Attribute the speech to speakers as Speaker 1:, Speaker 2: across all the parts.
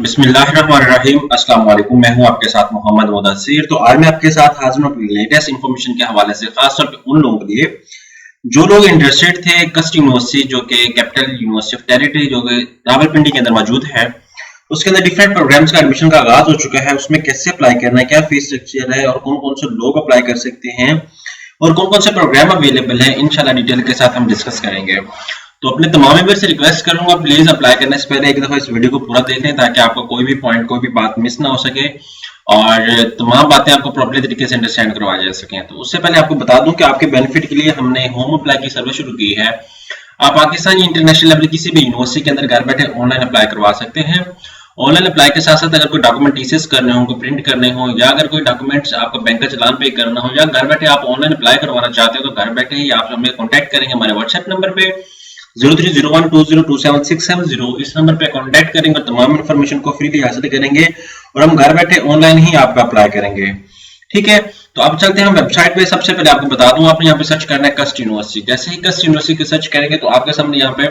Speaker 1: बिस्मिल्लाहिर्रहमानिर्रहीम। अस्सलाम वालेकुम। मैं हूं आपके साथ मोहम्मद मुदस्सिर। तो आज मैं आपके साथ हाजिर हूं लेटेस्ट इंफॉर्मेशन के हवाले से, खासतौर पे उन लोगों के लिए जो लोग इंटरेस्टेड थे कस्ट यूनिवर्सिटी, जो कि कैपिटल यूनिवर्सिटी ऑफ टेरिटरी, जो कि रावलपिंडी के अंदर मौजूद है। उसके अंदर डिफरेंट प्रोग्राम्स का एडमिशन का आगाज हो चुका है। उसमें कैसे अप्लाई करना है, क्या फीस स्ट्रक्चर है और कौन कौन से लोग अप्लाई कर सकते हैं और कौन कौन से प्रोग्राम अवेलेबल है, इंशाल्लाह डिटेल के साथ हम डिस्कस करेंगे। तो अपने तमाम मेंबर से रिक्वेस्ट करूंगा, प्लीज अप्लाई करने से पहले एक दफा इस वीडियो को पूरा देख लें ताकि आपको कोई भी पॉइंट, कोई भी बात मिस ना हो सके और तमाम बातें आपको प्रॉपर्ली तरीके से अंडरस्टैंड करवाई जा सकें। तो उससे पहले आपको बता दूं कि आपके बेनिफिट के लिए हमने होम अप्लाई की सर्विस शुरू की है। आप पाकिस्तान या इंटरनेशनल लेवल किसी भी यूनिवर्सिटी के अंदर घर बैठे ऑनलाइन अप्लाई करवा सकते हैं। ऑनलाइन अप्लाई के साथ साथ अगर कोई डॉक्यूमेंट टीसीएस करने हो, कोई प्रिंट करने हो, या अगर कोई डॉक्यूमेंट्स आपका बैंक का चालान पे करना हो, या घर बैठे आप ऑनलाइन अप्लाई करवाना चाहते हो, तो घर बैठे ही आप हमें कॉन्टैक्ट करेंगे हमारे व्हाट्सएप नंबर पे 0301202760। इस नंबर पे कांटेक्ट करेंगे, तमाम इन्फॉर्मेशन को फ्रीली हासिल करेंगे और हम घर बैठे ऑनलाइन ही आपका अप्लाई करेंगे। ठीक है, तो अब चलते हैं हम वेबसाइट पे। सबसे पहले आपको बता दूं, आपने यहाँ पे सर्च करना है कस्ट यूनिवर्सिटी। जैसे ही कस्ट यूनिवर्सिटी को सर्च करेंगे तो आपके सामने यहाँ पे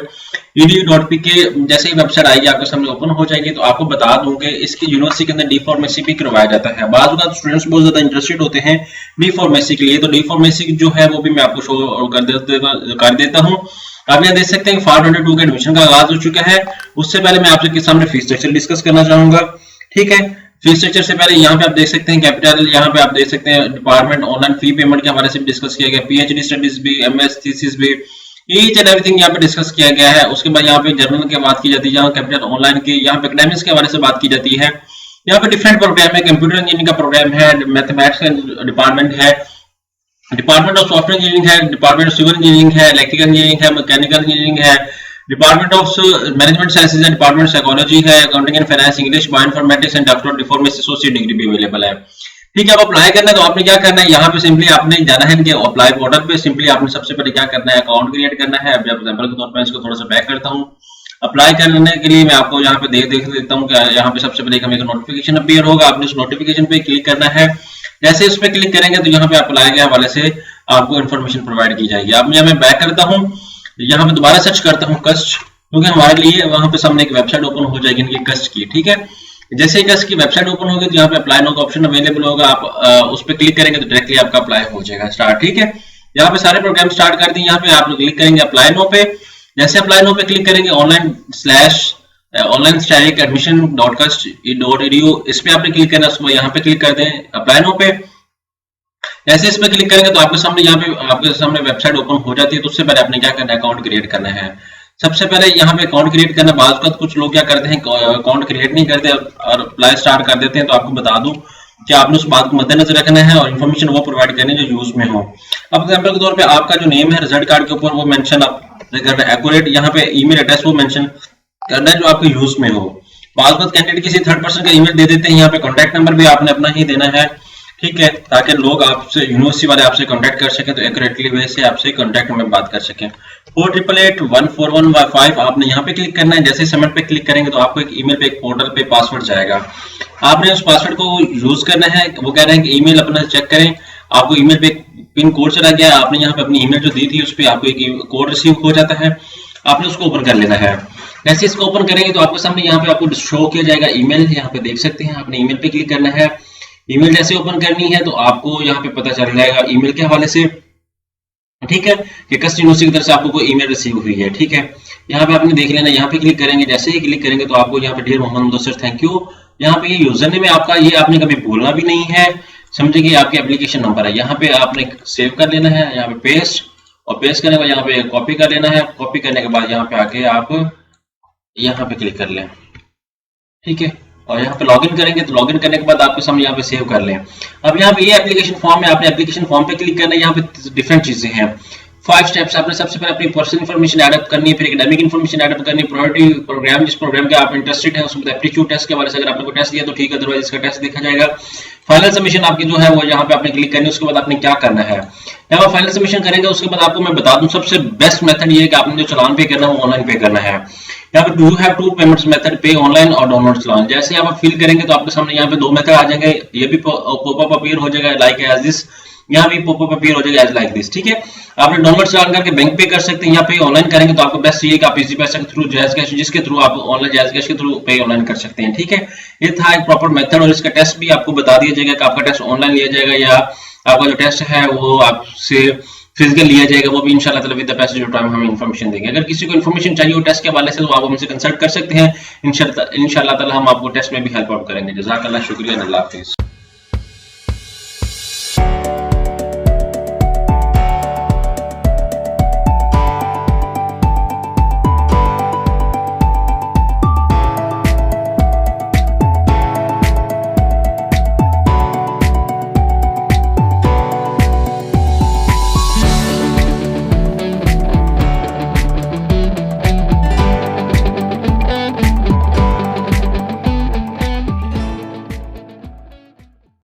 Speaker 1: edu.pk जैसे ही वेबसाइट आएगी आपके सामने ओपन हो जाएगी। तो आपको बता दूं कि इसकी यूनिवर्सिटी के अंदर डी फार्मेसी भी करवाया जाता है। बाद में स्टूडेंट्स बहुत ज्यादा इंटरेस्टेड होते हैं डी फार्मेसी के लिए, तो डी फार्मेसी जो है वो भी मैं आपको शो कर देता हूँ। आप यहाँ देख सकते हैं 502 के एडमिशन का आगाज हो चुका है। उससे पहले मैं आपके सामने फीस स्ट्रक्चर डिस्कस करना चाहूंगा। ठीक है, फीस स्ट्रक्चर से पहले यहाँ पे आप देख सकते हैं कैपिटल, यहाँ पे आप देख सकते हैं डिपार्टमेंट, ऑनलाइन फी पेमेंट के हवाले से भी डिस्कस किया गया, पीएचडी स्टडीज भी, एमएस थीसिस भी, ईच एंड एवरीथिंग यहाँ पे डिस्कस किया गया है। उसके बाद यहाँ पे जर्नल की बात की जाती है, यहाँ कैपिटल ऑनलाइन की, यहाँ पे एकेडमिक्स के हवाले से बात की जाती है। यहाँ पे डिफरेंट प्रोग्राम है, कंप्यूटर इंजीनियरिंग का प्रोग्राम है, मैथमेटिक्स का डिपार्टमेंट है, डिपार्टमेंट ऑफ सॉफ्टवेयर इंजीनियरिंग है, डिपार्टमेंट ऑफ सिविल इंजीनियरिंग है, इलेक्ट्रिकल इंजीनियरिंग है, मैकेनिकल इंजीनियरिंग है, डिपार्टमेंट ऑफ मैनेजमेंट साइंसेज है, डिपार्टमेंट साइकोलॉजी है, accounting and finance, English, bioinformatics and doctor of pharmacy associate degree भी available है। ठीक है, अब अप्लाई करना है तो आपने क्या करना है, यहाँ पे सिंपली आपने जाना है कि अप्लाई पोर्टल पे। सिंपली आपने सबसे पहले क्या करना है, अकाउंट क्रिएट करना है। अभी एग्जांपल के तौर पर इसको थोड़ा सा बैक करता हूँ। अप्लाई करने के लिए मैं आपको यहाँ पे देख देता हूँ कि यहाँ पे सबसे पहले हमें एक नोटिफिकेशन अपीयर होगा, आपने उस नोटिफिकेशन पे क्लिक करना है। जैसे इस पे क्लिक करेंगे तो यहाँ पे अप्लाई के हवाले से आपको इन्फॉर्मेशन प्रोवाइड की जाएगी। अब मैं बैक करता हूँ, यहाँ पे दोबारा सर्च करता हूँ कस्ट, क्योंकि हमारे लिए वहां पे सामने एक वेबसाइट ओपन हो जाएगी इनकी कस्ट की। ठीक है, जैसे ही कस्ट की वेबसाइट ओपन होगी तो यहाँ पे अप्लाई नो का ऑप्शन अवेलेबल होगा। आप उस पर क्लिक करेंगे तो डायरेक्टली आपका अप्लाई हो जाएगा स्टार्ट। ठीक है, यहाँ पे सारे प्रोग्राम स्टार्ट कर दिए। यहाँ पे आप क्लिक करेंगे अप्लाई नो पे। जैसे अप्लाई नो पे क्लिक करेंगे ऑनलाइन स्टाइक एडमिशन .kust.edu, इस पे आपने क्लिक करना है, उसको यहाँ पे क्लिक कर दें अप्लाई नो पे। जैसे इसमें क्लिक करेंगे तो आपके सामने यहाँ पे आपके सामने वेबसाइट ओपन हो जाती है। तो उससे पहले आपने क्या करना है, अकाउंट क्रिएट करना है। सबसे पहले यहाँ पे अकाउंट क्रिएट करना, बाद कुछ लोग क्या करते हैं अकाउंट क्रिएट नहीं करते और अप्लाई स्टार्ट कर देते हैं। तो आपको बता दूं कि आपने उस बात को मद्देनजर रखना है और इन्फॉर्मेशन वो प्रोवाइड करनी है जो यूज में हो। अब एग्जांपल के तौर पे आपका जो नेम है रिजल्ट कार्ड के ऊपर वो मेंशन आप करना है एक्यूरेट, यहाँ पे ईमेल एड्रेस वो मेंशन करना है जो आपके यूज में हो। बाद कैंडिडेट किसी थर्ड पर्सन का ईमेल दे देते हैं, यहाँ पे कॉन्टैक्ट नंबर भी आपने अपना ही देना है। ठीक है, ताकि लोग आपसे यूनिवर्सिटी वाले आपसे कांटेक्ट कर सकें, तो एक्यूरेटली वे से आपसे कांटेक्ट में बात कर सकें। 48814115 आपने यहाँ पे क्लिक करना है। जैसे सबमिट पे क्लिक करेंगे तो आपको एक ईमेल पे, एक पोर्टल पे पासवर्ड जाएगा। आपने उस पासवर्ड को यूज करना है। वो कह रहे हैं कि ईमेल अपना चेक करें, आपको ईमेल पे पिन कोड चला गया, आपने यहाँ पे अपनी ईमेल जो दी थी उस पर आपको एक कोड रिसीव हो जाता है, आपने उसको ओपन कर लेना है। जैसे इसको ओपन करेंगे तो आपके सामने यहाँ पे आपको शो किया जाएगा ईमेल, यहाँ पे देख सकते हैं। आपने ईमेल पे क्लिक करना है। ईमेल जैसे ओपन करनी है तो आपको यहाँ पे पता चल जाएगा ईमेल के हवाले से, ठीक है, कि कस्ट यूनिवर्सिटी की तरफ से आपको कोई ईमेल रिसीव हुई है। ठीक है, यहाँ पे आपने देख लेना, यहाँ पे क्लिक करेंगे। जैसे ही क्लिक करेंगे तो आपको यहाँ पे dear Mohammad Mudassir thank you, यहाँ पे ये यूजर नेम है आपका, ये आपने कभी भूलना भी नहीं है, समझे कि आपके एप्लीकेशन नंबर है। यहाँ पे आपने सेव कर लेना है, यहाँ पे पेस्ट, और पेस्ट करने के बाद यहाँ पे कॉपी कर लेना है। कॉपी करने के बाद यहाँ पे आके आप यहाँ पे क्लिक कर लें। ठीक है, और यहाँ पे लॉगिन करेंगे तो लॉगिन करने के बाद आपके सामने यहाँ पे सेव कर लें। अब यहाँ पे ये एप्लीकेशन फॉर्म है, आपने एप्लीकेशन फॉर्म पे क्लिक करना है। यहाँ पे डिफरेंट चीजें हैं, 5 स्टेप्स। आपने सबसे पहले अपनी पर्सनल इन्फॉर्मेशन ऐड अप करनी है, फिर एकेडमिक इन्फॉर्मेशन ऐड अप करनी है, प्रायोरिटी प्रोग्राम, जिस प्रोग्राम के आप इंटरेस्टेड है उसमें एप्टीट्यूड टेस्ट के बारे में अगर आपने कोई टेस्ट दिया तो ठीक है, अदरवाइज इसका टेस्ट देखा जाएगा। फाइनल सबमिशन आपकी जो है वो यहाँ पे आपने क्लिक करनी है। उसके बाद आपने क्या करना है, जब आप फाइनल सबमिशन करेंगे उसके बाद आपको मैं बता दूं सबसे बेस्ट मेथड ये है कि आपने जो चालान पे करना है वो ऑनलाइन पे करना है। यहाँ पे यू हैव 2 पेमेंट्स मेथड, पे ऑनलाइन और डाउनलोड चालान। जैसे आप फिल करेंगे तो आपके सामने यहाँ पे 2 मेथड आ जाएंगे, ये भी पॉपअप अपीयर हो जाएगा लाइक एज दिस। यहाँ भी पॉपअप अपीयर हो जाएगा एज लाइक दिस। ठीक है, आपने डाउनलोड चलान करके बैंक पे कर सकते हैं, यहाँ पे ऑनलाइन करेंगे तो आपको बेस्ट ये कि आप इजी पैसा के थ्रू जैज कैश, जिसके थ्रू आप ऑनलाइन जैज कैश के थ्रू पे ऑनलाइन कर सकते हैं। ठीक है, ये था एक प्रॉपर मेथड और इसका टेस्ट भी आपको बता दिया जाएगा कि आपका टेस्ट ऑनलाइन लिया जाएगा या आपका जो टेस्ट है वो आपसे फिजिकल लिया जाएगा, वो भी इंशाल्लाह ताला with the passage of time हमें इन्फॉर्मेशन देंगे। अगर किसी को इन्फॉर्मेशन चाहिए हो टेस्ट के हवाले से तो आप हमसे कंसल्ट कर सकते हैं। इंशाल्लाह ताला हम आपको टेस्ट में भी हेल्प आउट करेंगे। जज़ाकल्लाह, शुक्रिया, अल्लाह हाफिज़।